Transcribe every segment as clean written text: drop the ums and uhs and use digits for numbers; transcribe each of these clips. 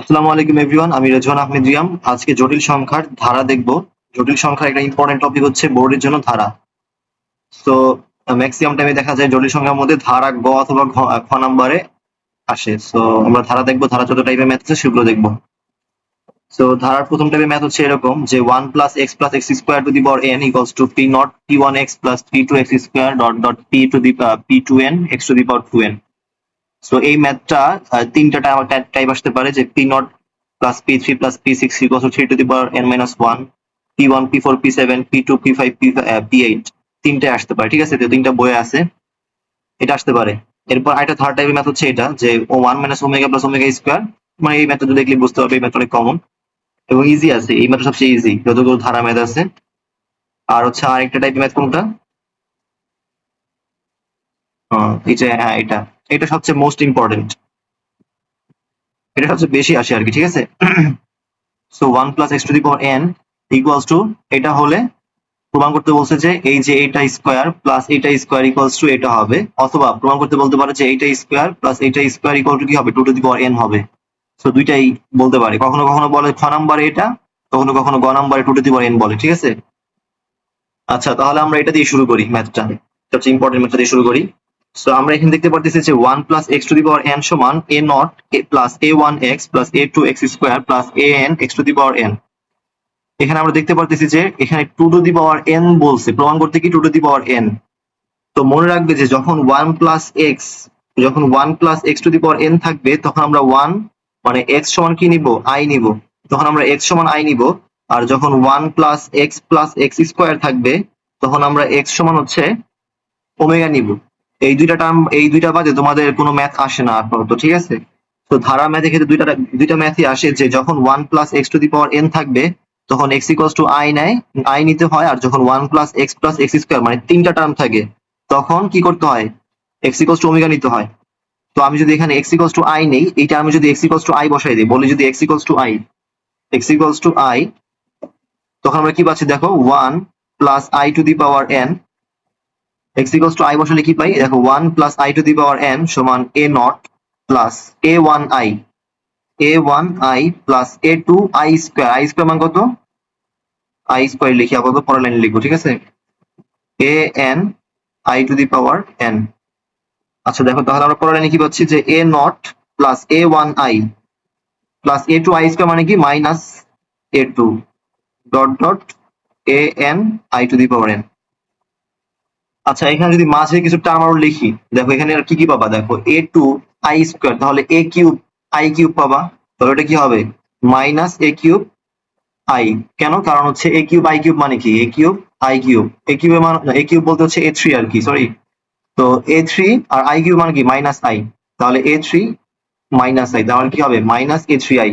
আসসালামু আলাইকুম এভরিওয়ান, আমি রেজওয়ান আহমেদ রিয়াম। আজকে জটিল সংখ্যার ধারা দেখব। জটিল সংখ্যার একটা ইম্পর্টেন্ট টপিক হচ্ছে বোর্ডের জন্য ধারা। তো ম্যাক্সিমাম টাইমে দেখা যায় জটিল সংখ্যার মধ্যে ধারা গ অথবা খ নাম্বারে আসে। সো আমরা ধারা দেখবো, ধারা যত টাইপের ম্যাথ আছে সেগুলো দেখবো। সো ধারার প্রথম টাইপের ম্যাথ হচ্ছে এরকম যে 1 plus x plus x square to the power n equals to p nought p one x plus P two x square dot dot P two n x to the power two n. So এই ম্যাথটা তিনটা type আসতে পারে, যে p nought plus p three plus p six equal to three to the power n minus one, p one p four p seven p two P five P eight. তিনটে আসতে পারে, ঠিক আছে? তো তিনটা বইয়ে আছে, এটা আসতে পারে। এরপর আরেকটা থার্ড টাইপের ম্যাথ হচ্ছে এটা, যে ও one minus omega plus omega square. মানে এই ম্যাথটা দেখলে বুঝতে পারবে, এই ম্যাথ অনেক কমন এবং ইজি আছে। এই ম্যাথ সবচেয়ে ইজি যতগুলো ধারা ম্যাথ আছে। আর হচ্ছে আরেকটা টাইপের ম্যাথ কোনটা? এই যে হ্যাঁ, এটা এটা সবচেয়ে মোস্ট ইম্পর্টেন্ট, এটা সবচেয়ে বেশি আসে আর কি, ঠিক আছে? So 1 plus x to the power n equals two, এটা হলে প্রমাণ করতে বলছে যে এই যে এইটা স্কোয়ার প্লাস এইটা স্কোয়ার ইকুয়ালস টু এটা হবে, অথবা প্রমাণ করতে বলতে পারে যে এইটা স্কোয়ার প্লাস এইটা স্কোয়ার ইকুয়াল টু কি হবে, 2 টু দি পাওয়ার এন হবে। সো দুইটাই বলতে পারে, কখনো কখনো বলে খ নাম্বারে এটা, কখনো কখনো গ নাম্বারে 2 টু দি পাওয়ার এন বলে, ঠিক আছে? আচ্ছা, তাহলে আমরা এটা দিয়ে শুরু করি, ম্যাথটা সবচেয়ে ইম্পর্টেন্ট ম্যাথটা দিয়ে শুরু করি। সো আমরা এখানে দেখতে পারতেছি যে 1 plus x to the power n সমান a nought plus a one x plus a two x square plus a n x to the power n. এখানে আমরা দেখতে পারতেছি যে এখানে 2 টু দি পাওয়ার এন বলছে, প্রমাণ করতে কি 2 টু দি পাওয়ার এন। তো মনে রাখবে যে যখন 1 প্লাস এক্স, যখন 1 plus x to the power N থাকবে, তখন আমরা 1 মানে এক্স সমান কি নিব, আই নিব। তখন আমরা এক্স সমান আই নিব। আর যখন 1 প্লাস এক্স স্কোয়ার থাকবে, তখন আমরা এক্স সমান হচ্ছে ওমেগা নিব। এই দুইটা টার্ম, এই দুইটা বাদে তোমাদের কোনো ম্যাথ আসে না আপাতত, ঠিক আছে? তো ধারা ম্যাথে ক্ষেত্রে দুইটা ম্যাথই আসে, যে যখন 1 plus x to the power N থাকবে তখন এক্স ইকুয়ালস টু আই নেয়, আই নিতে হয়। আর যখন 1 প্লাস এক্স স্কোয়ার মানে তিনটা টার্ম থাকে, তখন কি করতে হয়, এক্স ইকুয়ালস টু ওমেগা নিতে হয়। তো আমি যদি এখানে এক্স ইকুয়ালস টু আই নেই, এই টার্মে যদি এক্স ইকুয়ালস টু আই বসাই দিই, বলি যদি এক্স ইকুয়ালস টু আই, তখন আমরা কি পাচ্ছি দেখো, 1 plus i to the power N. x equals to i বসালে কি পাই দেখো, 1 plus i to the power n সমান a naught plus a1i plus a2i square. i square মান কত? i স্কয়ার লিখি আপাতত, পরের লাইনে লিখবো, ঠিক আছে? an i to the power n। আচ্ছা দেখো, তাহলে আমরা পরের লাইনে কি পাচ্ছি যে a naught plus a1i plus a2i square মানে কি minus a2 dot dot an i to the power n। আচ্ছা, এখানে যদি মাঝে কিছু টার্ম আরো লিখি, দেখো এখানে আর কি কি পাবা, দেখো এ টু আই স্কোয়ার, তাহলে এ কিউব আই কিউব পাবা। তাহলে এটা কি হবে, মাইনাস এ কিউব আই। কেন? কারণ হচ্ছে এ কিউব আই কিউব মানে কি, এ কিউব আই কিউব। এ কিউবের মান, এ কিউব বলতে হচ্ছে এ থ্রি আর কি, সরি। তো এ থ্রি আর আই কিউব মানে কি মাইনাস আই, তাহলে এ থ্রি মাইনাস আই, তাহলে কি হবে মাইনাস এ থ্রি আই।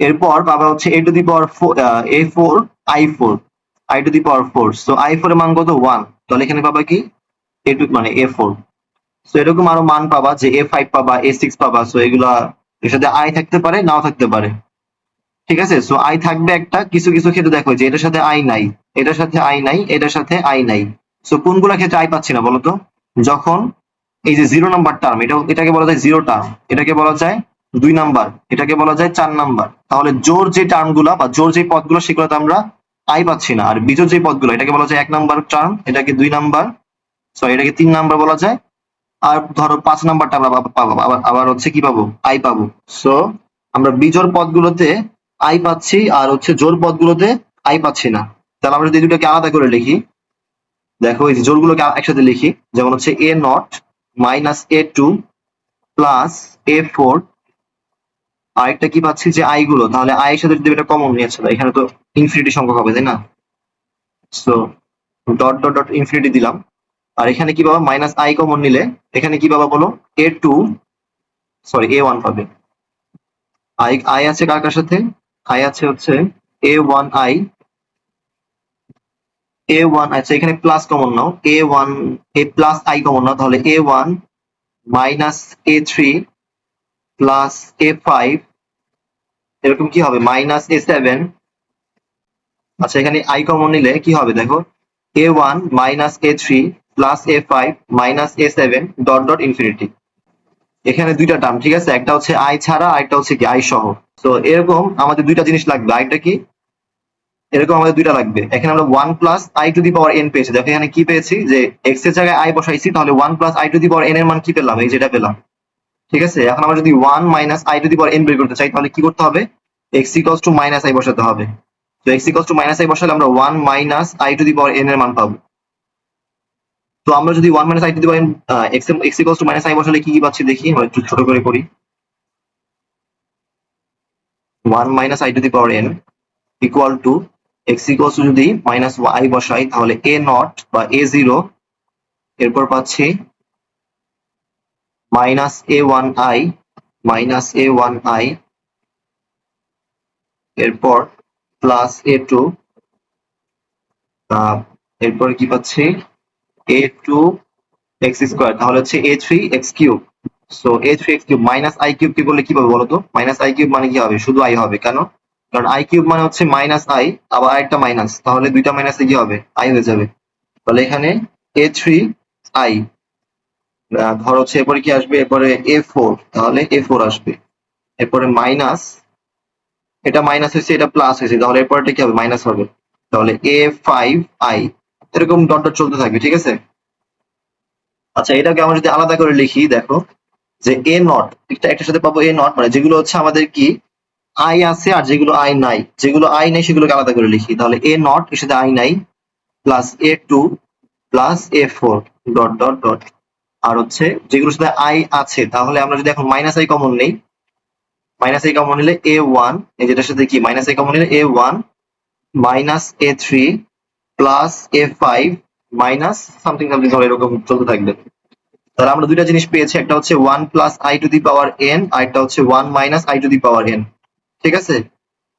এরপর পাবা হচ্ছে a to the power a four i four, i to the power four. So i four এর মান কত, ওয়ান। তাহলে এখানে পাবা কি এ টু মানে এ ফোর। সো এরকম আরো মান পাবা, যে এ ফাইভ পাবা, এ সিক্স পাবা। সো এগুলা, এর সাথে আই থাকতে পারে, নাও থাকতে পারে, ঠিক আছে? সো আই থাকবে একটা, কিছু কিছু ক্ষেত্রে দেখো যে এটার সাথে আই নাই, এটার সাথে আই নাই, এটার সাথে আই নাই। সো কোনগুলা ক্ষেত্রে আই পাচ্ছি না বলতো? যখন এই যে জিরো নাম্বার টার্ম, এটাকে বলা যায় জিরো টার্ম, এটাকে বলা যায় দুই নাম্বার, এটাকে বলা যায় চার নাম্বার। তাহলে জোর যে টার্ম গুলা বা জোর যে পদগুলো, সেগুলোতে আমরা আই পাচ্ছি না। আর বিজোড় যে পদগুলো, এটাকে বলা যায় এক নাম্বার টার্ম, এটাকে দুই নাম্বার, সরি এটাকে তিন নাম্বার বলা যায়। আর ধরো 5 নাম্বারটা আমরা পাবো, আবার হচ্ছে কি পাবো, আই পাবো। সো আমরা বিজোড় পদগুলোতে আই পাচ্ছি, আর হচ্ছে জোড় পদগুলোতে আই পাচ্ছি না। তাহলে আমরা যদি এই দুটোকে আলাদা করে লিখি, দেখো এই যে জোড়গুলোকে একসাথে লিখি, যেমন হচ্ছে a nought minus a two plus a four. আরেকটা কি পাচ্ছি যে আই গুলো, তাহলে আই এর সাথে যদি এটা কমন নিয়ে আসছে, এখানে তো ইনফিনিটি সংখ্যক হবে, তাই না? So dot dot dot infinity দিলাম। আর এখানে কি পাবা, মাইনাস আই কমন নিলে এখানে কি পাবা বলো, a two, sorry a one পাবে। আই আই আছে কার কার সাথে, আই আছে হচ্ছে a one i, a one. আচ্ছা এখানে প্লাস কমন নাও, a one, a plus i common নাও, তাহলে a one minus a three plus a five, এরকম কি হবে মাইনাস এ সেভেন। আচ্ছা এখানে আই কমন নিলে কি হবে দেখো, a one minus a three plus a five minus a seven dot dot infinity. এখানে দুইটা টার্ম, ঠিক আছে, একটা হচ্ছে আই ছাড়া, আরেকটা হচ্ছে কি আই সহ। তো এরকম আমাদের দুইটা জিনিস লাগবে। আরেকটা কি, এরকম আমাদের দুইটা লাগবে। এখানে আমরা 1 plus i to the power N পেয়েছি। দেখো এখানে কি পেয়েছি, যে এক্স এর জায়গায় আই বসাইছি, তাহলে 1 plus i to the power N এর মান কি পেলাম, এই যেটা পেলাম। ঠিক আছে, এখন আমরা যদি 1 minus i to the power N বের করতে চাই, তাহলে কি করতে হবে, x equals to minus I বসাতে হবে। তো x equals to minus I বসালে আমরা 1 minus i to the power N এর মান পাবো। তো আমরা যদি 1 minus i to the power x equals to minus I বসালে কি কি পাচ্ছি দেখি, আমরা একটু ছোট করে করি। 1 minus i to the power n equal to x equals to, যদি মাইনাস আই বসাই তাহলে এ নট বা এ জিরো, এরপর পাচ্ছি minus a one i, minus a one i, এরপর প্লাস এ টু, এরপর কি পাচ্ছি এ টু এক্স স্কোয়ার, তাহলে হচ্ছে a three x cube. So a three x cube minus i cube কে করলে কি পাবে বলতো, মাইনাস আই কিউব মানে কি হবে, শুধু আই হবে। কেন, কারণ আই কিউব মানে হচ্ছে মাইনাস আই, আবার আরেকটা মাইনাস, তাহলে দুইটা মাইনাসে কি হবে, আই হয়ে যাবে। তাহলে এখানে এ থ্রি আই, ধর হচ্ছে এরপরে কি আসবে, এরপরে এ ফোর, তাহলে এ ফোর আসবে। এরপরে মাইনাস, এটা মাইনাস হয়েছে, এটা প্লাস হয়েছে, তাহলে এরপরটা কি হবে, মাইনাস হবে। তাহলে এ ফাইভ আই, এরকম ডট ডট চলতে থাকবে। ঠিক আছে, আচ্ছা এটাকে আমরা যদি আলাদা করে লিখি, দেখো যে এ নট, একটার সাথে পাবো এ নট, মানে যেগুলো হচ্ছে আমাদের কি আই আছে, আর যেগুলো আই নাই, যেগুলো আই নাই সেগুলোকে আলাদা করে লিখি। তাহলে এ নট এর সাথে আই নাই, plus a two plus a four, dot dot dot. আর হচ্ছে যেগুলোর সাথে আই আছে, তাহলে আমরা যদি এখন মাইনাস আই কমন নেই, মাইনাস আই কমন নিলে এ ওয়ান, এই যেটার সাথে কি মাইনাস আই কমন নিলে a one minus a three plus a five minus something something, ধর এরকম চলতে থাকবে। তাহলে আমরা দুইটা জিনিস পেয়েছি, একটা হচ্ছে 1 plus i to the power n, আর একটা হচ্ছে 1 minus i to the power n. ঠিক আছে,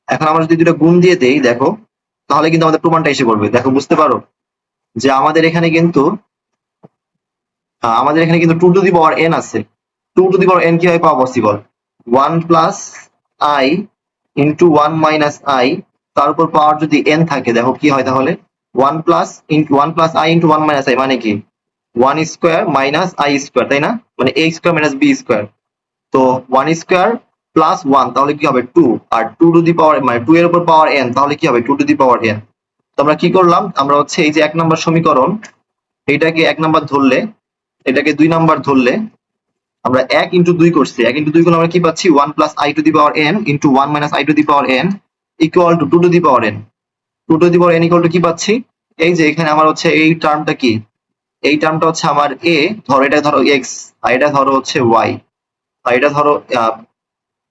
এখন আমরা যদি দুটো গুণ দিয়ে দেই, দেখো তাহলে কিন্তু আমাদের প্রমাণটা এসে পড়বে। দেখো বুঝতে পারো যে আমাদের এখানে কিন্তু 2 টু দি পাওয়ার এন আছে। 2 টু দি পাওয়ার এন কিভাবে পাওয়া possible, 1 plus I into 1 minus I, তার উপর পাওয়ার যদি এন থাকে, দেখো কি হয়, তাহলে 1 plus into 1 plus I into 1 minus I, মানে কি 1 স্কোয়ার মাইনাস আই স্কোয়ার, তাই না, মানে এ স্কোয়ার মাইনাস বি স্কোয়ার। তো 1 স্কোয়ার প্লাস 1, তাহলে কি হবে 2, আর 2 টু দি পাওয়ার মানে 2 এর উপর পাওয়ার এন, তাহলে কি হবে 2 টু দি পাওয়ার এন। তো আমরা কি করলাম, আমরা হচ্ছে এই যে 1 নাম্বার সমীকরণ, এইটাকে 1 নাম্বার ধরলে, এটাকে 2 নাম্বার ধরলে, আমরা 1 ইন্টু 2 করছি, 1 ইন্টু 2 করলে আমরা কি পাচ্ছি 1 plus i to the power N into 1 minus i to the power n equal two 2 two the power N. 2 two the power n equal to কি পাচ্ছি, এই যে এখানে আমার হচ্ছে এই টার্মটা কি, এই টার্মটা হচ্ছে আমার এ, ধরো এটা ধরো এক্স, আর এটা ধরো হচ্ছে ওয়াই, আর এটা ধরো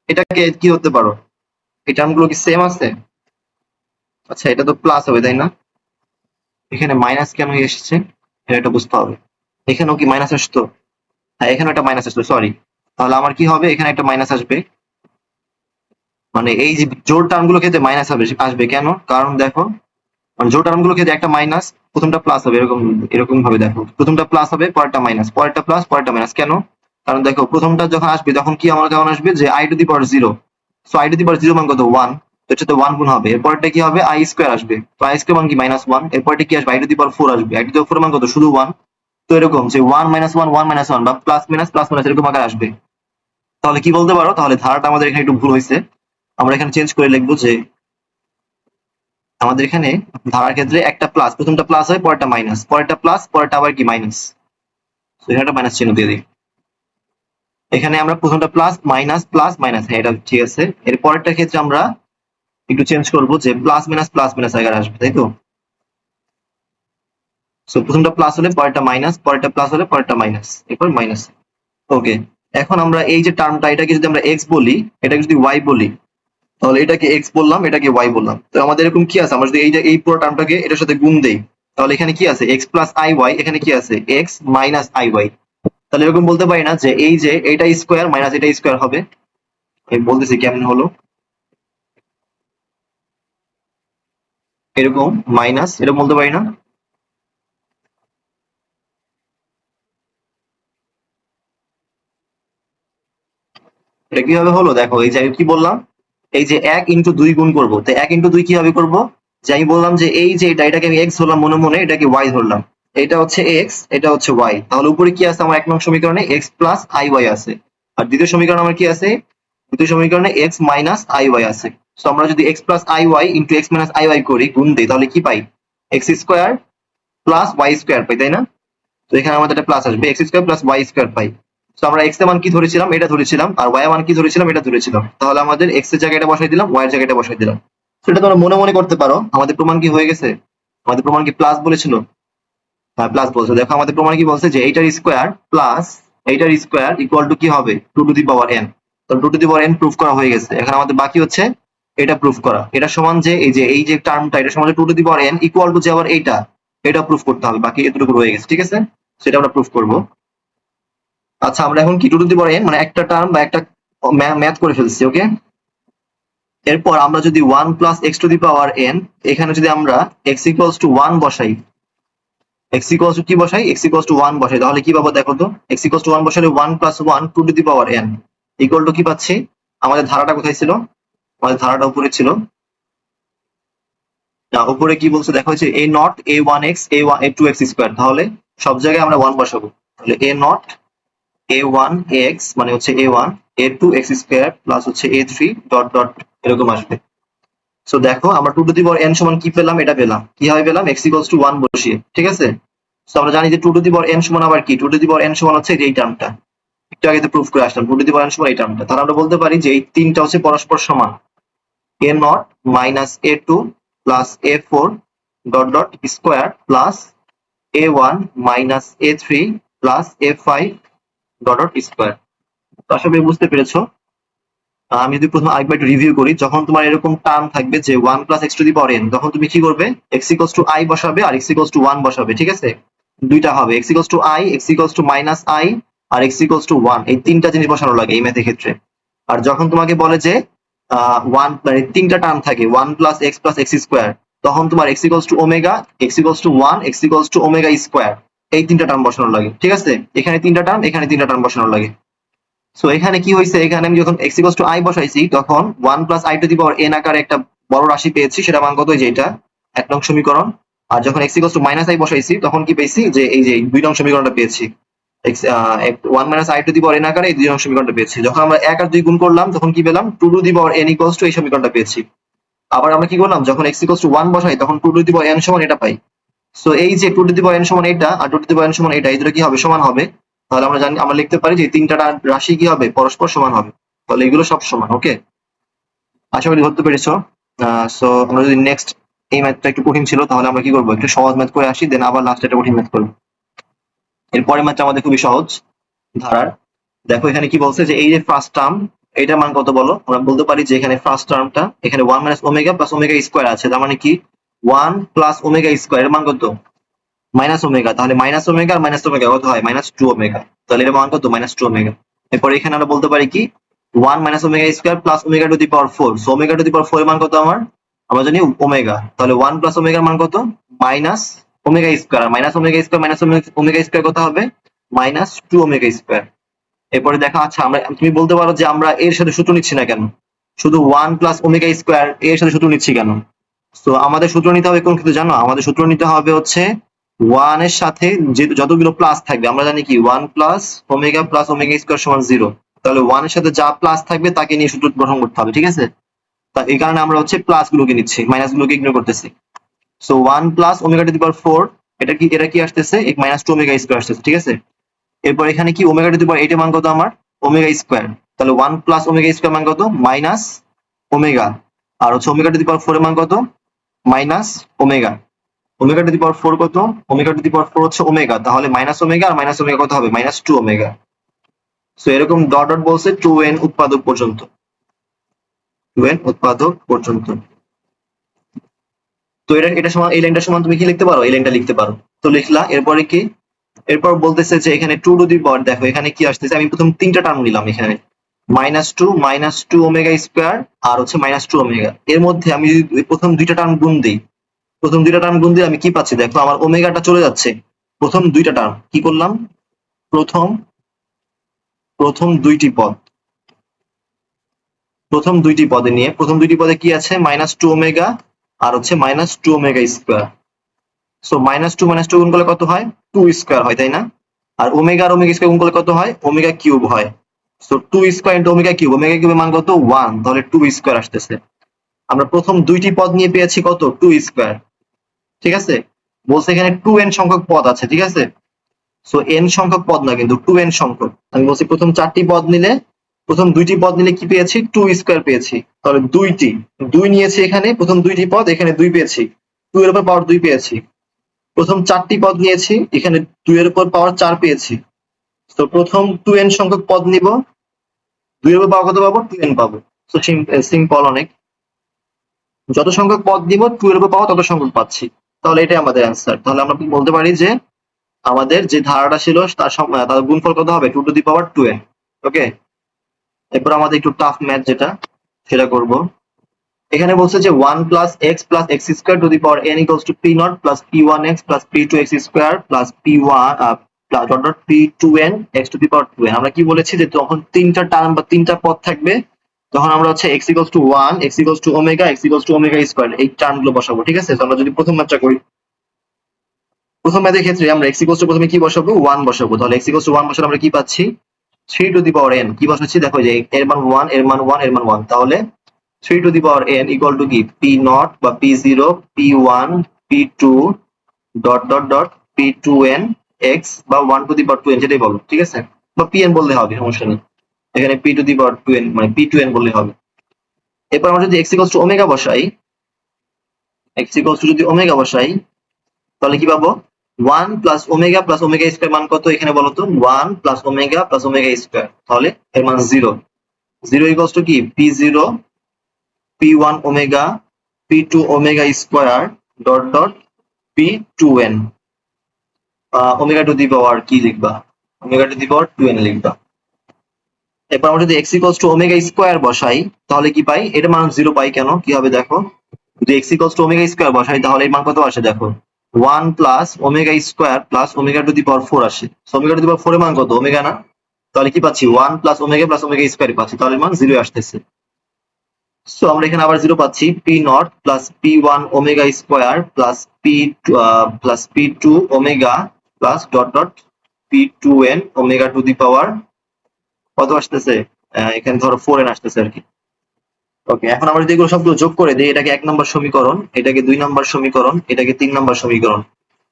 এটাকে কি হতে পারো, এই টার্মগুলো কি সেম আছে, আচ্ছা এটা তো প্লাস হবে তাই না, এখানে মাইনাস কেন এসেছে এটা বুঝতে হবে। এখানেও কি মাইনাস আসতো, হ্যাঁ এখানে একটা মাইনাস আসতো, সরি। তাহলে আমার কি হবে, এখানে একটা মাইনাস আসবে, মানে এই যে জোড় টার্ম গুলো ক্ষেত্রে মাইনাস হবে আসবে, কেন, কারণ দেখো মানে জোড় টার্ম গুলো ক্ষেত্রে একটা মাইনাস, প্রথমটা প্লাস হবে, এরকম এরকম ভাবে দেখো, প্রথমটা প্লাস হবে, পরেরটা মাইনাস, পরেরটা প্লাস, পরেরটা মাইনাস। কেন, কারণ দেখো প্রথমটা যখন আসবে তখন কি আমার কেমন আসবে, যে I to the power zero, so I to the power zero মান কত 1, তো এটাতে 1 গুণ হবে, এরপরটা কি হবে আই স্কোয়ার আসবে, তো আই স্কোয়ার মান কি মাইনাস 1, এরপরটা কি আসবে আই টু দি পাওয়ার 4 আসবে, আই টু দি পাওয়ার 4 মান কত শুধু 1। তো এরকম যে 1 মাইনাস 1 1 মাইনাস 1 বা প্লাস মাইনাস প্লাস মাইনাস এরকম আকার আসবে। তাহলে কি বলতে পারো, তাহলে ধারাটা আমাদের এখানে একটু ভুল হয়েছে, আমরা এখানে চেঞ্জ করে লিখবো যে আমাদের এখানে ধারার ক্ষেত্রে একটা প্লাস, প্রথমটা প্লাস হয়, পরেরটা মাইনাস, পরেরটা প্লাস, পরেরটা আবার কি মাইনাস, তো এখানে একটা মাইনাস চিহ্ন দিয়ে দিই। এখানে আমরা প্রথমটা প্লাস মাইনাস প্লাস মাইনাস, হ্যাঁ এটা ঠিক আছে। এর পরেরটার ক্ষেত্রে আমরা একটু চেঞ্জ করবো, যে প্লাস মাইনাস আকারে আসবে, তাই তো। সো প্রথমটা প্লাস হলে পরেরটা মাইনাস, পরেরটা প্লাস হলে পরেরটা মাইনাস, এরপর মাইনাস। ওকে, এখন আমরা এই যে টার্মটা, এটাকে যদি আমরা এক্স বলি, এটাকে যদি ওয়াই বলি, তাহলে এটাকে এক্স বললাম, এটাকে ওয়াই বললাম। তো আমাদের এরকম কি আছে, আমরা যদি এই পুরো টার্মটাকে এটার সাথে গুণ দেই, তাহলে এখানে কি আছে এক্স প্লাস আই ওয়াই, এখানে কি আছে এক্স মাইনাস আই ওয়াই। তাহলে এরকম বলতে পারি না যে এই যে এটা স্কোয়ার মাইনাস এটা স্কোয়ার হবে, আমি বলতেছি কেমন হলো, এরকম মাইনাস, এরকম বলতে পারি না, এটা কিভাবে হলো দেখো, এই যে আমি কি বললাম, এই যে 1 ইন্টু 2 গুণ করবো, তো 1 ইন্টু 2 কিভাবে করবো, যে আমি বললাম যে এই যে এটাকে আমি এক্স ধরলাম মনে মনে, এটাকে ওয়াই ধরলাম, এটা হচ্ছে এক্স, এটা হচ্ছে ওয়াই, তাহলে উপরে কি আছে আমার 1 নং সমীকরণে এক্স প্লাস আই ওয়াই আছে। আর দ্বিতীয় সমীকরণ আমার কি আছে, দ্বিতীয় সমীকরণে x মাইনাস আই ওয়াই আছে। সো আমরা যদি x plus i y into x minus i y করি, গুণ দিই, তাহলে কি পাই, x square plus y square পাই, তাই না? তো এখানে আমাদের একটা প্লাস আসবে, x square plus y square পাই। তো আমরা এক্স এর মান কি ধরেছিলাম, এটা ধরেছিলাম, আর ওয়াই এর মান কি ধরেছিলাম, এটা ধরেছিলাম। তাহলে আমাদের এক্স এর জায়গায় এটা বসাই দিলাম, ওয়াই এর জায়গায় এটা বসাই দিলাম। সেটা তোমরা মনে মনে করতে পারো, আমাদের প্রমাণ কি হয়ে গেছে, আমাদের প্রমাণ কি প্লাস বলেছিল, হ্যাঁ প্লাস বলছে। দেখো আমাদের প্রমাণ কি বলছে, যে এইটার স্কোয়ার প্লাস এইটার স্কোয়ার ইকুয়াল টু কি হবে, two to the power n. তো two to the power n proof করা হয়ে গেছে। এখন আমাদের বাকি হচ্ছে এটা প্রুফ করা। এটা সমান যে এই যে টার্মটা, এটা সমান two to the power n equal to যে আবার এটা প্রুফ করতে হবে। বাকি এতটুকু রয়ে গেছে, ঠিক আছে, সেটা আমরা প্রুফ করব। আচ্ছা, আমরা এখন কি two to the power n মানে একটা টার্ম বা একটা ম্যাথ করে ফেলছি, ওকে। এরপর আমরা যদি 1 plus x to the power n, এখানে যদি আমরা এক্স ইকুয়ালস টু 1 বসাই, x equals to কি বসাই, x equals to 1 বসাই, তাহলে কি পাবো দেখো তো, x equals to 1 বসালে 1 plus 1 2 to the power n equal to কি পাচ্ছি, আমাদের ধারাটা কোথায় ছিল, আমাদের ধারাটা উপরে ছিল না, উপরে কি বলছে দেখো, হচ্ছে a not a1x a2x square. তাহলে সব জায়গায় আমরা 1 বসাবো। তাহলে a not a1x মানে হচ্ছে a1 a2x স্কয়ার প্লাস হচ্ছে a3 ডট ডট এরকম আসবে। সো দেখো আমরা 2 to the power n সমান কি পেলাম, এটা পেলাম, কিভাবে পেলাম, x equals to 1 বসিয়ে, ঠিক আছে। তো আমরা জানি যে 2 to the power n সমান আবার কি, 2 to the power n সমান হচ্ছে এই টার্মটা, একটু আগে তো প্রুফ করে আসলাম, 2 to the power n সমান এই টার্মটা। তাহলে আমরা বলতে পারি যে এই তিনটা হচ্ছে পরস্পর সমান, a not minus a2 plus a4 dot dot square plus a1 minus a3 plus a5 dot dot square. তো আশা করি বুঝতে পেরেছো। আমি যদি প্রথমে আরেকবার একটু রিভিউ করি, যখন তোমার এরকম টার্ম থাকবে যে 1 plus x two the power n, তখন তুমি কি করবে, x ইকুয়ালস টু i বসাবে আর x ইকুয়ালস টু 1 বসাবে, ঠিক আছে। দুইটা হবে, x equals to i, x equals to minus i আর x ইকুয়ালস টু 1, এই তিনটা জিনিস বসানো লাগে এই ম্যাথের ক্ষেত্রে। আর যখন তোমাকে বলে যে 1 মানে তিনটা টার্ম থাকে 1 plus x plus x square, তখন তোমার x equals to omega, x equals to 1, x equals to omega square, এই তিনটা টার্ম বসানো লাগে, ঠিক আছে। এখানে তিনটা টার্ম, এখানে তিনটা টার্ম বসানো লাগে। সো এখানে কি হয়েছে, এখানে আমি যখন x ইকুয়ালস টু i বসাইছি, তখন 1 plus i two the power n আকারে একটা বড় রাশি পেয়েছি, সেটা মান কত, যে এটা 1 নং সমীকরণ। আর যখন x equals to minus i বসাইছি, তখন কি পেয়েছি, যে এই যে 2 নং সমীকরণটা পেয়েছি, x 1 minus i two the power n আকারে এই 2 নং সমীকরণটা পেয়েছি। যখন আমরা 1 আর 2 গুণ করলাম, তখন কি পেলাম, 2 two the power n equals two এই সমীকরণটা পেয়েছি। আবার আমরা কি করলাম, যখন x ইকুয়ালস টু 1 বসাই, তখন 2 টু দি পাওয়ার n সমান এটা পাই। সো এই যে 2 টু দি পাওয়ার n সমান এটা আর 2 টু দি পাওয়ার n সমান এটা, এই দুটো কি হবে, সমান হবে। তাহলে আমরা জানি, আমরা লিখতে পারি যে তিনটা রাশি কি হবে, পরস্পর সমান হবে। তাহলে এগুলো সব সমান, ওকে। আশা করি ধরতে পেরেছো। সো আমরা যদি নেক্সট, এই ম্যাথটা একটু কঠিন ছিল, তাহলে আমরা কি করবো, একটু সহজ ম্যাথ করে আসি, দেন আবার লাস্টে একটা কঠিন ম্যাথ করবো। এরপরে ম্যাথটা আমাদের খুবই সহজ ধারার। দেখো এখানে কি বলছে, যে এই যে ফার্স্ট টার্ম, এইটার মান কত বলো, আমরা বলতে পারি যে এখানে ফার্স্ট টার্মটা, এখানে 1 minus omega plus omega square আছে, তার মানে কি 1 প্লাস ওমেগা স্কয়ার এর মান কত, মাইনাস ওমেগা। তাহলে মাইনাস ওমেগা আর মাইনাস ওমেগা কত হয়, মাইনাস 2 ওমেগা। তাহলে এর মান কত, মাইনাস 2 ওমেগা। এরপর এখানে আমরা বলতে পারি কি 1 minus omega square plus omega to the power 4। So omega to the power 4 এর মান কত আমরা জানি ওমেগা। তাহলে 1 প্লাস ওমেগার মান কত, minus omega square, minus omega square minus omega square কত হবে, মাইনাস 2 ওমেগা স্কয়ার। এরপরে দেখা, আচ্ছা আমরা, তুমি বলতে পারো যে আমরা এর সাথে সূত্র নিচ্ছি না কেন, শুধু 1 প্লাস ওমেগা স্কয়ার এর সাথে সূত্র নিচ্ছি কেন। তো আমাদের সূত্র নিতে হবে কোন ক্ষেত্রে জানো, আমাদের সূত্র নিতে হবে হচ্ছে 1 এর সাথে যে যতগুলো প্লাস থাকবে, আমরা জানি কি 1 প্লাস ওমেগা স্কয়ার সমান 0। তাহলে 1 এর সাথে যা প্লাস থাকবে তাকে নিয়ে সূত্র গঠন করতে হবে, ঠিক আছে। তা এই কারণে আমরা হচ্ছে প্লাস গুলোকে নিচ্ছি, মাইনাস গুলোকে ইগনোর করতেছি। So 1 plus omega to the power 4, এটা কি আসতেছে, এক মাইনাস 2 ওমেগা স্কয়ার আসতেছে, ঠিক আছে। এরপর এখানে কি ওমেগা টু দি পাওয়ার 8 এর মান কত আমার, ওমেগা স্কয়ার। তাহলে 1 প্লাস ওমেগা স্কয়ার মান কত, মাইনাস ওমেগা। আর হচ্ছে ওমেগা টু দি পাওয়ার 4 এর মান কত, minus omega. Omega to the power 4 কত, ওমেগা টু দি পাওয়ার 4 হচ্ছে ওমেগা, তাহলে মাইনাস ওমেগা আর মাইনাস ওমেগা কত হবে, মাইনাস 2 ওমেগা। সো এরকম ডট ডট বলছে 2n উৎপাদক পর্যন্ত, 2n উৎপাদক পর্যন্ত। তো এটা সমান, এই লাইনটা সমান তুমি কি লিখতে পারো, এই লাইনটা লিখতে পারো। তো লিখলা, এরপরে কি, এরপর বলতেছে যে এখানে 2 টু দি পাওয়ার, দেখো এখানে কি আসতেছে, আমি প্রথম তিনটা টার্ম নিলাম, এখানে মাইনাস 2 ওমেগা স্কয়ার আর হচ্ছে মাইনাস 2 ওমেগা। এর মধ্যে আমি যদি প্রথম দুইটা টার্ম গুণ দিই, প্রথম দুইটা টার্ম গুণ দিয়ে আমি কি পাচ্ছি, দেখো আমার ওমেগাটা চলে যাচ্ছে। প্রথম দুইটা টার্ম কি করলাম, প্রথম দুইটি পদ, প্রথম দুইটি পদে নিয়ে, প্রথম দুইটি পদে কি আছে, মাইনাস 2 ওমেগা আর হচ্ছে minus 2 omega square. So minus 2 গুণ করলে কত হয়, 2 স্কয়ার হয়, তাই না। আর ওমেগা স্কয়ার গুণ করলে কত হয়, ওমেগা কিউব হয়। সো 2 স্কয়ার ইনটু ওমেগা কিউবের মান কত 1, তাহলে 2 স্কয়ার আসতেছে। আমরা প্রথম দুইটি পদ নিয়ে পেয়েছি কত 2 স্কয়ার, ঠিক আছে। বলছে এখানে 2n সংখ্যক পদ আছে, ঠিক আছে। সো n সংখ্যক পদ না, কিন্তু 2n সংখ্যক। আমি বলছি প্রথম চারটি পদ নিলে, প্রথম দুইটি পদ নিলে কি পেয়েছি 2 স্কয়ার পেয়েছি, তাহলে দুই নিয়েছি এখানে, প্রথম দুইটি পদ এখানে 2 পেয়েছি, 2 এর উপর পাওয়ার 2 পেয়েছি। প্রথম চারটি পদ নিয়েছি, এখানে 2 এর উপর পাওয়ার 4 পেয়েছি। তো প্রথম 2n সংখ্যক পদ নিব, 2 এর উপর পাওয়ার কত পাবো 2n পাবো। সো সিম্পল অনেক। যত সংখ্যক পদ নিব 2 এর উপর পাওয়া তত সংখ্যক পাচ্ছি, তাহলে এটাই আমাদের অ্যান্সার। তাহলে আমরা বলতে পারি যে আমাদের যে ধারাটা ছিল তার গুণফল কত হবে 2 টু দি পাওয়ার 2n। ওকে, এরপর আমাদের একটু টাফ ম্যাথ যেটা সেটা করব। এখানে বলছে যে 1 plus x plus x square to the power n equals to p nought plus P one x plus P two x square plus P one plus dot dot P two n x to the power 2n। আমরা কি বলেছি যে যখন তিনটা term বা তিনটা পদ থাকবে তখন আমরা হচ্ছে x equals to 1, x equals to omega, x equals to omega square এই টার্মগুলো বসাবো, ঠিক আছে। তো আমরা যদি প্রথম ম্যাথটা করি, প্রথম ম্যাথের ক্ষেত্রে আমরা x ইকুয়ালস টু প্রথমে কি বসাবো 1 বসাবো, তাহলে x ইকুয়ালস টু 1 বসালে আমরা কি পাচ্ছি 3 টু দি পাওয়ার n। কি বসাচ্ছি দেখো যে এর মান 1, এর মান 1, এর মান 1, তাহলে 3 to the power n equal to কি পি নট বা p zero, P one, p two dot dot dot P two n x বা 1 টু দি পাওয়ার 2n যেটাই বলো, ঠিক আছে, বা pn বললে হবে, সমস্যা নেই। এখানে P two the power 2n মানে পি টু এন বললে হবে। এরপর আমরা যদি x ইকুয়ালস টু ওমেগা বসাই, x ইকুয়ালস টু যদি ওমেগা বসাই তাহলে কি পাবো 1 প্লাস ওমেগা স্কয়ার মান কত এখানে বলো তো 1 প্লাস ওমেগা স্কয়ার, তাহলে এর মান 0। 0 ইকুয়ালস টু কি P zero, P one omega, P two omega square dot dot P two n. Omega to the power কি লিখবা omega to the power 2n লিখবা। এরপর আমরা যদি x equals to omega square বসাই তাহলে কি পাই, এর মান 0 পাই। কেন কি হবে দেখো, যদি x equals to omega square বসাই তাহলে এর মান কত আসে দেখো 1 plus omega square plus omega to the power 4 আসে। So omega to the power 4 এর মান কত ওমেগা না, তাহলে কি পাচ্ছি 1 প্লাস ওমেগা স্কয়ার পাচ্ছি, তাহলে এর মান 0 আসতেছে। সো আমরা এখানে আবার 0 পাচ্ছি, P nought plus P one omega square plus P two omega plus dot dot P two n omega to the power কত আসতেছে, এখানে ধরো 4n আসতেছে আর কি। ওকে, এখন আমরা যদি এগুলো সবগুলো যোগ করে দিই, এটাকে 1 নম্বর সমীকরণ, এটাকে 2 নম্বর সমীকরণ, এটাকে 3 নম্বর সমীকরণ।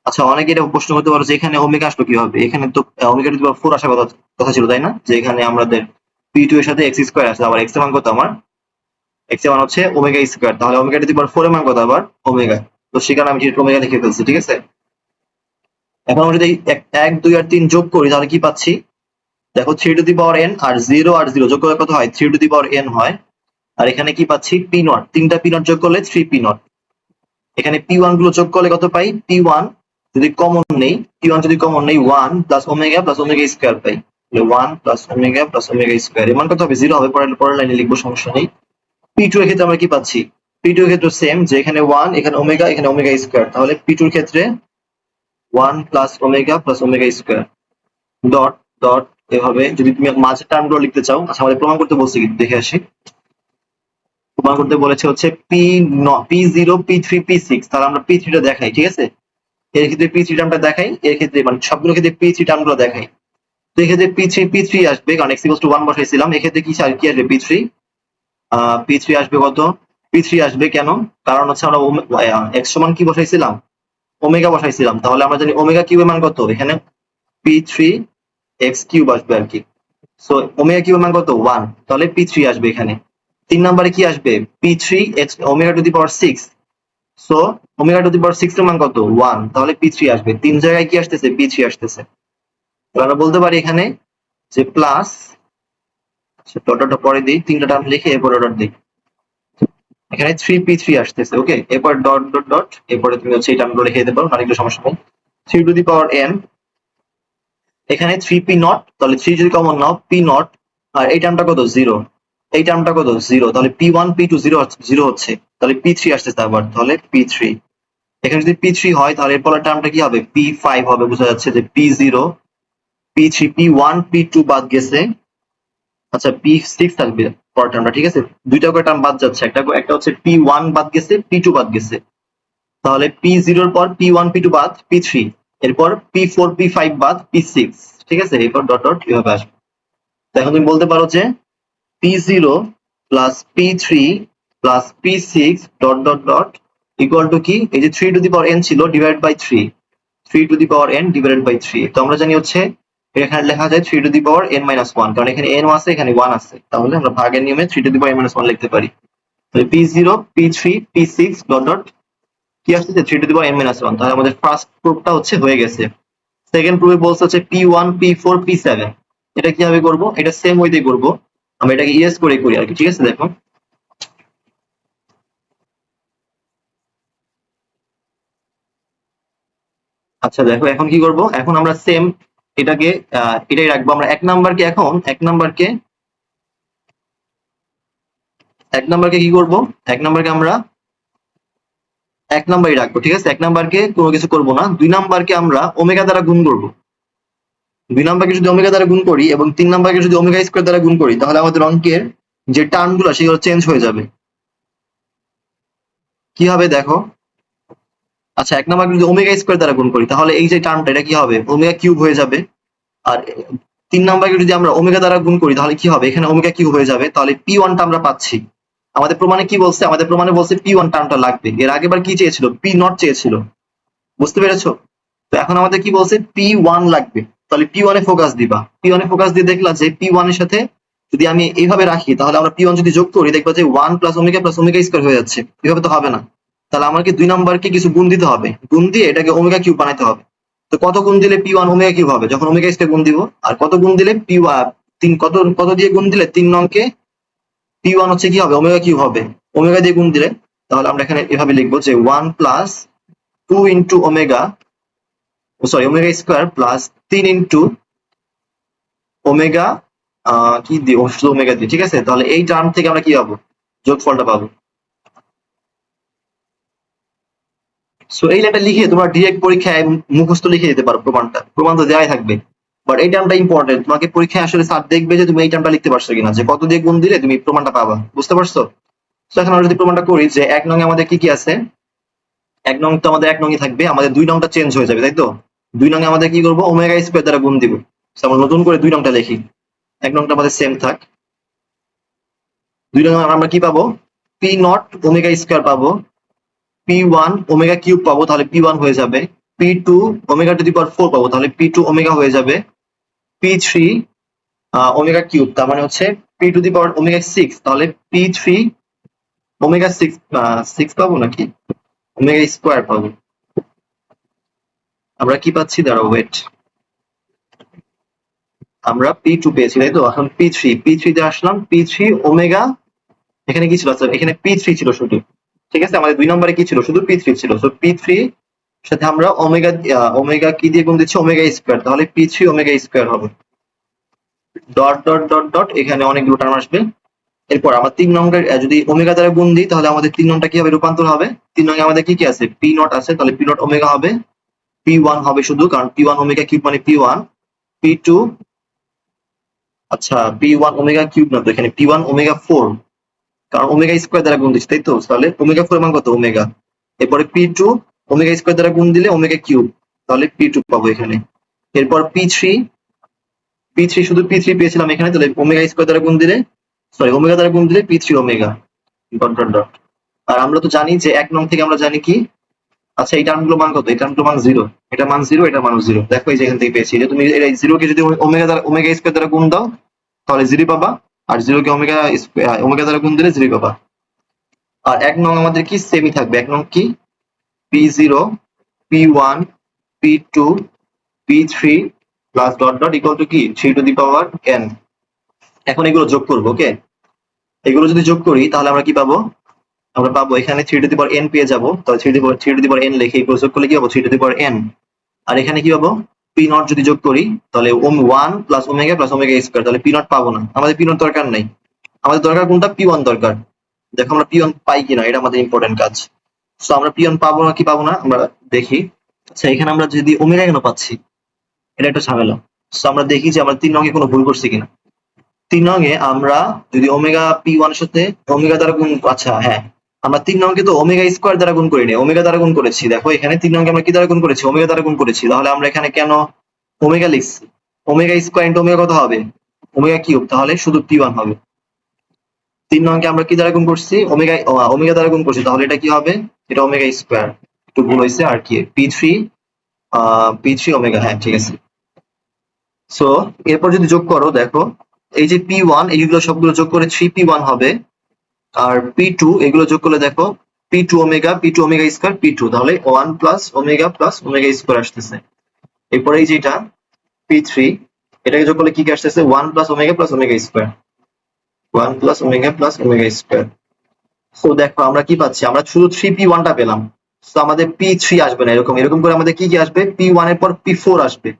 আচ্ছা, অনেকে এটা প্রশ্ন করতে পারো যে এখানে ওমেগা আসলো কিভাবে, এখানে তো ওমেগা টু দি পাওয়ার 4 আসার কথা ছিল, তাই না? যে এখানে আমাদের p2 এর সাথে x স্কয়ার আছে, আবার x এর মান কত আমার x এর মান হচ্ছে ওমেগা স্কয়ার, তাহলে ওমেগা টু দি পাওয়ার 4 এর মান কত আবার ওমেগা, তো সেখানে আমি ডিরেক্ট ওমেগা লিখে ফেলছি, ঠিক আছে। এখন আমরা যদি 1 2 আর 3 যোগ করি তাহলে কি পাচ্ছি দেখো 3 টু দি পাওয়ার n আর 0 আর 0 যোগ করলে কত হয় 3 টু দি পাওয়ার n হয়। আর এখানে কি পাচ্ছি পি নট, তিনটা পি নট যোগ করলে 3 পি নট। এখানে পি ওয়ান গুলো যোগ করলে কত পাই পি ওয়ান যদি কমন নেই, পি ওয়ান যদি কমন নেই 1 প্লাস ওমেগা স্কয়ার পাই, 1 প্লাস ওমেগা স্কয়ার এর মান কত হবে 0 হবে, পরের লাইনে লিখবো, সমস্যা নেই। পি টু এর ক্ষেত্রে আমরা কি পাচ্ছি পি টু এর ক্ষেত্রে সেম, যে এখানে 1 এখানে ওমেগা স্কয়ার, তাহলে পি টু এর ক্ষেত্রে 1 plus omega square dot dot এভাবে। যদি তুমি মাঝের টার্মগুলো লিখতে চাও, আচ্ছা আমাদের প্রমাণ করতে বলছি কি দেখে আসি। প্রমাণ করতে বলেছে হচ্ছে P zero, P three, P six, তাহলে আমরা পি থ্রিটা দেখাই, ঠিক আছে। এর ক্ষেত্রে পি থ্রি টার্মটা দেখাই, এর ক্ষেত্রে মানে সবগুলো ক্ষেত্রে পি থ্রি টার্মগুলো দেখাই। তো এক্ষেত্রে পি থ্রি আসবে, কারণ এক্স ইকুয়ালস টু 1 বসাইছিলাম। এক্ষেত্রে কি আসবে পি থ্রি আসবে কত পি থ্রি আসবে কেন, কারণ হচ্ছে আমরা এক্স সমান কি বসাইছিলাম ওমেগা বসাইছিলাম, তাহলে আমরা জানি ওমেগা কিউবের মান কত এখানে পি থ্রি এক্স কিউব আসবে আর কি। সো ওমেগা কিউবের মান কত 1, তাহলে পি থ্রি আসবে এখানে। 3 নম্বরে কি আসবে P three x omega to the power 6, so omega to the power 6 এর মান কত 1, তাহলে পি থ্রি আসবে। 3 জায়গায় কি আসতেছে পি থ্রি আসতেছে। তাহলে আমরা বলতে পারি এখানে যে প্লাস, ডটটা পরে দিই, তিনটা টার্ম লিখে এরপর ডট দিই, এখানে 3p3 আসতেছে। ওকে, এরপর ডট ডট ডট, এরপরে তুমি হচ্ছে এই টার্মগুলো লিখে দিতে পারো, অনেকগুলো সমস্যা নেই। 3 টু দি পাওয়ার n, এখানে 3p নট, তাহলে 3 যদি কমন নাও p নট, আর এই টার্মটা কত 0, এই টার্মটা কত 0, তাহলে p1 p2 0 হচ্ছে, তাহলে p3 আসতেছে আবার, তাহলে p3। এখানে যদি p3 হয় তাহলে এরপরের টার্মটা কি হবে p5 হবে, বোঝা যাচ্ছে যে p0, p3, p1 p2 বাদ গেছে, আচ্ছা p6 থাকবে পরের টার্মটা, ঠিক আছে। দুইটা করে টার্ম বাদ যাচ্ছে, একটা হচ্ছে p1 বাদ গেছে, p2 বাদ গেছে, তাহলে p0 এর পর p1 p2 বাদ p3, এরপর p4 p5 বাদ p6, ঠিক আছে। এরপর ডট ডট এভাবে আসবে। এখন তুমি বলতে পারো যে P0 plus P3 plus P6 dot dot dot equal to কি, এই যে 3 টু দি পাওয়ার n ছিল divide by 3 to the power n divided by 3। তো আমরা জানি হচ্ছে এখানে লেখা যায় 3 to the power n minus 1, কারণ এখানে n আছে এখানে 1 আছে, তাহলে আমরা ভাগের নিয়মে 3 to the power n minus 1 লিখতে পারি। তাহলে P0 P3 P6 dot dot কি আসছে 3 to the power n minus 1। তাহলে আমাদের ফার্স্ট প্রুফটা হচ্ছে হয়ে গেছে। সেকেন্ড প্রুফে বলছে হচ্ছে P1 P4 P7, এটা কিভাবে করব, এটা সেম ওয়েতেই করব, আমরা এটাকে ইএস করে করি আর কি। ঠিক আছে, দেখো আচ্ছা দেখো এখন কি করব, এখন আমরা সেম এটাকে এটাই রাখবো। আমরা এক নাম্বারকে এখন এক নাম্বারকে কি করব, এক নাম্বারকে আমরা এক নাম্বারই রাখবো। ঠিক আছে, এক নাম্বারকে কোনো কিছু করব না। দুই নাম্বারকে আমরা ওমেগা দ্বারা গুণ করব। দুই নাম্বারকে যদি ওমেগা দ্বারা গুণ করি এবং তিন নাম্বারকে যদি ওমেগা স্কয়ার দ্বারা গুণ করি, তাহলে আমাদের অঙ্কের যে টার্মগুলো সেগুলো চেঞ্জ হয়ে যাবে। কি হবে দেখো, আচ্ছা এক নাম্বারকে যদি ওমেগা স্কয়ার দ্বারা গুণ করি তাহলে এই যে টার্মটা এটা কি হবে, ওমেগা কিউব হয়ে যাবে। আর তিন নাম্বারকে যদি আমরা ওমেগা দ্বারা গুণ করি তাহলে কি হবে, এখানে ওমেগা কিউব হয়ে যাবে। তাহলে P1 টা আমরা পাচ্ছি। আমাদের প্রমাণে কি বলছে, আমাদের প্রমাণে বলছে P1 টার্মটা লাগবে। এর আগেবার কি চেয়েছিল, P0 চেয়েছিল, বুঝতে পেরেছো? তো এখন আমাদের কি বলছে, P1 লাগবে। তাহলে P1 এ ফোকাস দিবা। P1 এ ফোকাস দিয়ে দেখলা যে P1 এর সাথে যদি আমি এইভাবে রাখি তাহলে আমরা P1 যদি যোগ করি দেখবা যে 1 প্লাস ওমেগা স্কয়ার হয়ে যাচ্ছে। এভাবে তো হবে না, তাহলে আমাকে দুই নাম্বারকে কিছু গুণ দিতে হবে, গুণ দিয়ে এটাকে ওমেগা কিউব বানাইতে হবে। তো কত গুণ দিলে P1 ওমেগা কিউব হবে, যখন ওমেগা স্কয়ার গুণ দিব। আর কত গুণ দিলে P1 তিন, কত কত দিয়ে গুণ দিলে 3 নংকে P1 হচ্ছে কি হবে, ওমেগা কিউব হবে। ওমেগা দিয়ে গুণ দিলে তাহলে আমরা এখানে এভাবে লিখবো যে 1 plus 2 into omega, sorry omega square plus 3 into omega কি দিয়ে, শুধু ওমেগা দিয়ে। ঠিক আছে, তাহলে এই টার্ম থেকে আমরা কি পাবো, যোগফলটা পাবো। সো এই লাইনটা লিখে তোমরা ডিরেক্ট পরীক্ষায় মুখস্থ লিখে দিতে পারো, প্রমাণটা, প্রমাণ তো দেওয়াই থাকবে। বাট এই টার্মটা ইম্পর্টেন্ট, তোমাকে পরীক্ষায় আসলে স্যার দেখবে যে তুমি এই টার্মটা লিখতে পারছো কিনা, যে কত দিয়ে গুণ দিলে তুমি প্রমাণটা পাবা, বুঝতে পারছো? তো এখন আমরা যদি প্রমাণটা করি যে এক নং এ আমাদের কি কি আছে, এক নং তো আমাদের এক নংই থাকবে, আমাদের দুই নংটা চেঞ্জ হয়ে যাবে, তাই তো? দুই নং এ আমাদের কি করবো, ওমেগা স্কয়ার দ্বারা গুণ দিব। আমরা নতুন করে দুই নংটা লিখি, এক নংটা আমাদের সেম থাক। দুই নং আমরা কি পাবো, P0 ওমেগা স্কয়ার পাবো, P1 ওমেগা কিউব পাবো, তাহলে P1 হয়ে যাবে। P2 omega to the power 4 পাবো, তাহলে P2 ওমেগা হয়ে যাবে। P3 ওমেগা কিউব, তার মানে হচ্ছে P two the power omega 6, তাহলে P3 ওমেগা 6 পাবো নাকি ওমেগা স্কয়ার পাবো। আমরা কি পাচ্ছি, দাঁড়াও ওয়েট, আমরা P2 পেয়েছি তাই তো। এখন P3 তে আসলাম, P3 ওমেগা, এখানে কি ছিল, আচ্ছা এখানে P3 ছিল শুধু। ঠিক আছে, আমাদের দুই নম্বরে কি ছিল, শুধু P3 ছিল। সো P3 সাথে আমরা ওমেগা ওমেগা কি দিয়ে গুণ দিচ্ছি, ওমেগা স্কয়ার, তাহলে P3 ওমেগা স্কয়ার হবে। ডট ডট ডট ডট, এখানে অনেকগুলো টার্ম আসবে। এরপর আমরা তিন নম্বরের যদি ওমেগা দ্বারা গুণ দিই তাহলে আমাদের তিন নংটা কি হবে, রূপান্তর হবে। তিন নঙ্গে আমাদের কি কি আছে, P0 আছে, তাহলে P0 ওমেগা হবে। P1 হবে শুধু, কারণ P1 ওমেগা কিউব মানে P1। P2, আচ্ছা P1 ওমেগা কিউব না তো, এখানে P1 ওমেগা 4, কারণ ওমেগা স্কয়ার দ্বারা গুণ দিচ্ছি তাই তো, তাহলে ওমেগা 4 মান কত, ওমেগা। এরপরে P2 ওমেগা স্কয়ার দ্বারা গুণ দিলে ওমেগা কিউব, তাহলে P2 পাবো এখানে। এরপর P3 শুধু P3 পেয়েছিলাম এখানে, তাহলে ওমেগা স্কয়ার দ্বারা গুণ দিলে, সরি ওমেগা দ্বারা গুণ দিলে P3 omega dot dot dot. আর আমরা তো জানি যে এক নং থেকে আমরা জানি কি, আচ্ছা এই টার্মগুলো মান কত, এই টার্মগুলো মান 0, এটা মান 0, এটা মান 0। দেখো এই যে এখান থেকে পেয়েছি, যে তুমি এই 0 কে যদি ওমেগা স্কয়ার দ্বারা গুণ দাও তাহলে 0 পাবা, আর 0 কে ওমেগা দ্বারা গুণ দিলে 0 পাবা। আর এক নং আমাদের কি সেমই থাকবে, এক নং কি P0 P1 P2 P3 plus dot dot equal to কি 3 টু দি পাওয়ার n। এখন এগুলো যোগ করবো, ওকে। এগুলো যদি যোগ করি তাহলে আমরা কি পাবো, আমরা পাবো এখানে 3 টু দি পাওয়ার n পেয়ে যাবো। তাহলে 3 টু দি পাওয়ার n লিখে এগুলো যোগ করলে কি পাবো, 3 টু দি পাওয়ার n। আর এখানে কি পাবো, P0 যদি যোগ করি তাহলে 1 প্লাস ওমেগা স্কয়ার, তাহলে P0 পাবো না, আমাদের P0 দরকার নাই। আমাদের দরকার কোনটা, P1 দরকার। দেখো আমরা P1 পাই কিনা, এটা আমাদের ইম্পর্টেন্ট কাজ। সো আমরা P1 পাবো না কি পাবো না আমরা দেখি। আচ্ছা এখানে আমরা যদি ওমেগা কেন পাচ্ছি, এটা একটা ঝামেলা। সো আমরা দেখি যে আমরা 3 নং এ কোনো ভুল করছি কিনা। 3 নং এ আমরা যদি ওমেগা P1 এর সাথে ওমেগা দ্বারা গুণ, আচ্ছা হ্যাঁ, আমরা 3 নং কে তো ওমেগা স্কয়ার দ্বারা গুণ করিনি, ওমেগা দ্বারা গুণ করেছি। দেখো এখানে 3 নং কে আমরা কি দ্বারা গুণ করেছি, ওমেগা দ্বারা গুণ করেছি। তাহলে আমরা এখানে কেন ওমেগা লিখছি, ওমেগা স্কয়ার ইনটু ওমেগা কত হবে, ওমেগা কিউব, তাহলে শুধু p1 হবে। 3 নংকে আমরা কি দ্বারা গুণ করছি, ওমেগা দ্বারা গুণ করছি, তাহলে এটা কি হবে, এটা ওমেগা স্কয়ার, একটু ভুল হয়েছে আর কি, p3 ওমেগা, হ্যাঁ ঠিক আছে। সো এরপর যদি যোগ করো, দেখো এই যে p1 এইগুলো সবগুলো যোগ করে 3p1 হবে, আর p2 এগুলো যোগ করলে দেখো p2 ওমেগা স্কয়ার p2, তাহলে 1 প্লাস ওমেগা স্কয়ার আসতেছে। এরপরে এই যেটা p3, এটাকে যোগ করলে কি কি আসতেছে, 1 plus omega square, 1 plus omega square. So দেখো আমরা কি পাচ্ছি, আমরা শুধু 3p1 টা পেলাম। সো আমাদের p3 আসবে না, এরকম এরকম করে আমাদের কি কি আসবে, p1 এর পর p4 আসবে।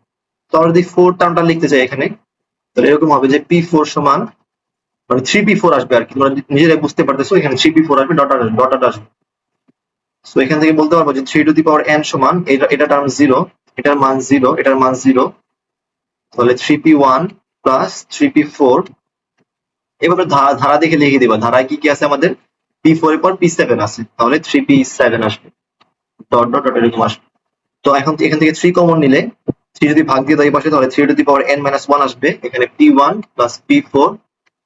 তো আমরা যদি 4 টার্মটা লিখতে চাই এখানে, তাহলে এরকম হবে যে p4 সমান, মানে 3p4 আসবে আর কি, তোমরা নিজেরাই বুঝতে পারতেছো, এখানে 3p4 আসবে, ডট আসবে। সো এখান থেকে বলতে পারবো যে 3 টু দি পাওয়ার n সমান, এটা টার্ম 0, এটার মান 0, এটার মান 0, তাহলে 3p1 প্লাস 3p4। এভাবে ধারা দেখে লিখে দিবা, ধারায় কি কি আছে আমাদের, p4 এর পর p7 আছে, তাহলে 3p7 আসবে, ডট ডট ডট এরকম আসবে। তো এখন এখান থেকে 3 কমন নিলে, 3 যদি ভাগ দিয়ে দেয় পাশে, তাহলে 3 টু দি পাওয়ার n-1 আসবে, এখানে p1 plus p4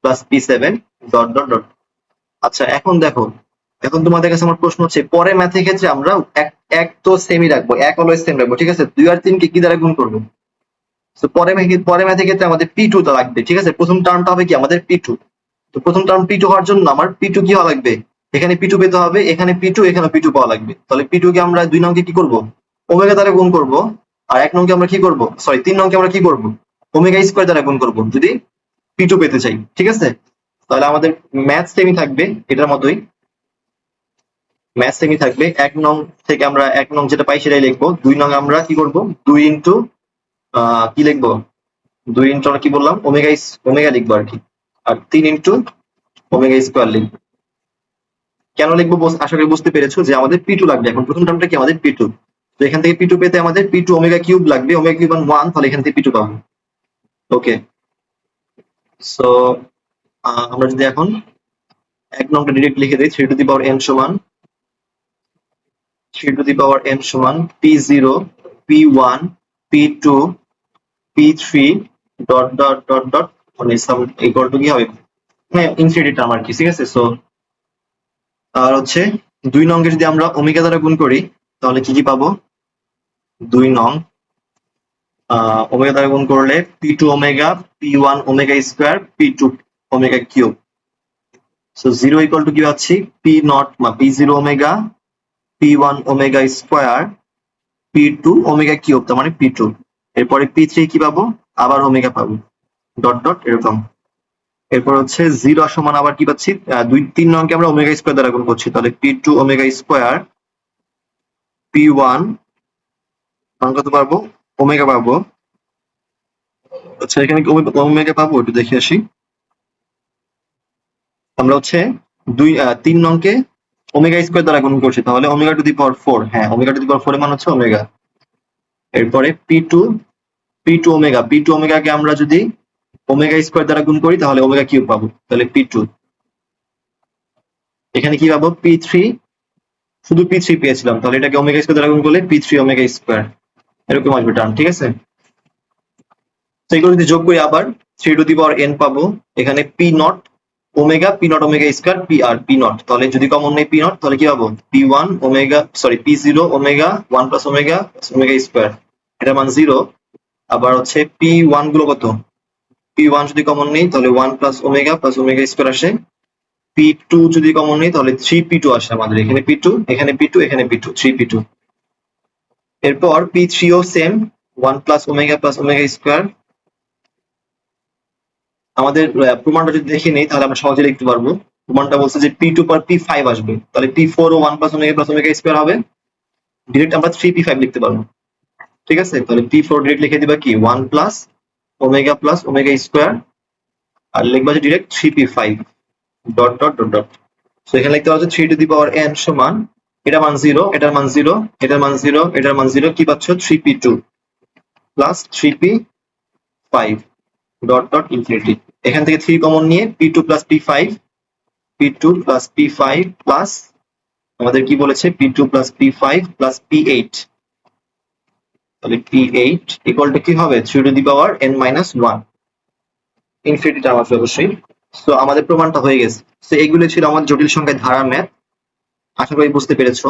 plus p7 dot dot dot. আচ্ছা এখন দেখো, এখন তোমাদের কাছে আমার প্রশ্ন হচ্ছে, পরের ম্যাথের ক্ষেত্রে আমরা এক তো সেমই রাখবো, এক অলওয়েজ সেম রাখবো, ঠিক আছে, 2 আর 3 কে কি দ্বারা গুণ করবো। তো পরের ম্যাথের ক্ষেত্রে আমাদের p2 টা লাগবে, ঠিক আছে, প্রথম টার্মটা হবে কি আমাদের p2। তো প্রথম টার্ম p2 হওয়ার জন্য আমার p2 কি হওয়া লাগবে, এখানে p2 পেতে হবে, এখানে p2, এখানে p2 পাওয়া লাগবে। তাহলে p2 কে আমরা 2 নংকে কি করব, ওমেগা দ্বারা গুণ করব, আর 1 নংকে আমরা কি করব, সরি 3 নংকে আমরা কি করব, ওমেগা স্কয়ার দ্বারা গুণ করব, যদি p2 পেতে চাই, ঠিক আছে। তাহলে আমাদের ম্যাথ সেমই থাকবে, এটার মতোই ম্যাথ সেমই থাকবে। 1 নং থেকে আমরা 1 নং যেটা পাই সেটাই লিখবো, 2 নং আমরা কি করব, 2 ইনটু কি লিখবো, 2 ইনটু আমরা কি বললাম, ওমেগা লিখবো আর কি, আর 3 ইনটু ওমেগা স্কয়ার লিখবো। কেন লিখবো আশা করি বুঝতে পেরেছো, যে আমাদের p2 লাগবে, এখন প্রথম টার্মটা কি আমাদের p2। তো এখান থেকে p2 পেতে আমাদের p2 ওমেগা কিউব লাগবে, ওমেগা কিউব 1, তাহলে এখান থেকে p2 পাবো। ওকে, সো আমরা যদি এখন 1 নংটা ডিরেক্ট লিখে দেই, 3 টু দি পাওয়ার n সমান, 3 টু দি পাওয়ার n সমান p0 p1 p2 p3 dot dot dot dot, মানে সাম ইকুয়াল টু কি হবে, হ্যাঁ ইনফিনিটি টার্ম আর কি, ঠিক আছে। সো আর হচ্ছে 2 নং কে যদি আমরা ওমেগা দ্বারা গুণ করি, তাহলে কি কি পাবো, 2 নং ওমেগা দ্বারা গুণ করলে p2 omega, p1 omega square, p2 omega cube. So 0 equal to কি পাচ্ছি, p0 p0 omega, p1 omega square, p2 omega cube, তার মানে p2। এরপরে p3 কি পাবো, আবার ওমেগা পাবো, ডট ডট এরকম। এরপর হচ্ছে 0 সমান আবার কি পাচ্ছি, 3 নংকে আমরা ওমেগা স্কয়ার দ্বারা গুণ করছি, তাহলে p2 ওমেগা স্কয়ার, p1 মান কত পাবো, ওমেগা পাবো। আচ্ছা এখানে ওমেগা পাবো, একটু দেখে আসি। আমরা হচ্ছে 3 নংকে ওমেগা স্কয়ার দ্বারা গুণ করছি, তাহলে ওমেগা টু দি পাওয়ার 4, হ্যাঁ ওমেগা টু দি পাওয়ার 4 এর মান হচ্ছে ওমেগা। এরপরে p2 ওমেগাকে আমরা যদি ওমেগা স্কয়ার দ্বারা গুণ করি, তাহলে ওমেগা কিউব পাবো, তাহলে p2। এখানে কি পাবো, p3, শুধু p3 পেয়েছিলাম, তাহলে এটাকে ওমেগা স্কয়ার দ্বারা গুণ করলে p3 ওমেগা স্কয়ার, এরকম আসবে টার্ম, ঠিক আছে। তো এগুলো যদি যোগ করি আবার 3 টু দি পাওয়ার n পাবো, এখানে p0 ওমেগা স্কয়ার p0, তাহলে যদি কমন নেই p0, তাহলে কি পাবো, p1 omega, sorry p0 omega 1 plus omega square, এটা মান 0। আবার হচ্ছে p1 গুলো কত, p1 যদি কমন নেই, তাহলে 1 প্লাস ওমেগা স্কয়ার আসে। p2 যদি কমন নেই, তাহলে 3p2 আসে আমাদের, এখানে p2, এখানে p2, এখানে p2, 3p2। এরপর p3 ও সেম, 1 প্লাস ওমেগা স্কয়ার। আমাদের প্রমাণটা যদি দেখে নেই, তাহলে আমরা সহজে লিখতে পারবো। প্রমাণটা বলছে যে p2 পর p5 আসবে, তাহলে p4 ও 1 প্লাস ওমেগা স্কয়ার হবে, ডিরেক্ট আমরা 3p5 লিখতে পারবো, ঠিক আছে। তাহলে p4 ডিরেক্ট লিখে দিবা কি 1 প্লাস ওমেগা স্কয়ার, আর লিখবা যে direct 3p5 dot dot dot dot. So এখানে লিখতে পারছো 3 টু দি পাওয়ার n সমান, এটা মান 0, এটার মান 0, এটার মান 0, এটার মান 0, কি পাচ্ছ 3p2 plus 3p5 dot dot infinity. এখান থেকে 3 কমন নিয়ে p2 প্লাস p5 প্লাস আমাদের কি বলেছে, p2 plus p5 plus p8, তাহলে p8 ইকুয়াল টু কি হবে, 3 to the power n-1। Infinity term আসবে অবশ্যই। সো আমাদের প্রমাণটা হয়ে গেছে। সো এইগুলো ছিল আমার জটিল সংখ্যায় ধারার ম্যাথ। আশা করি বুঝতে পেরেছো।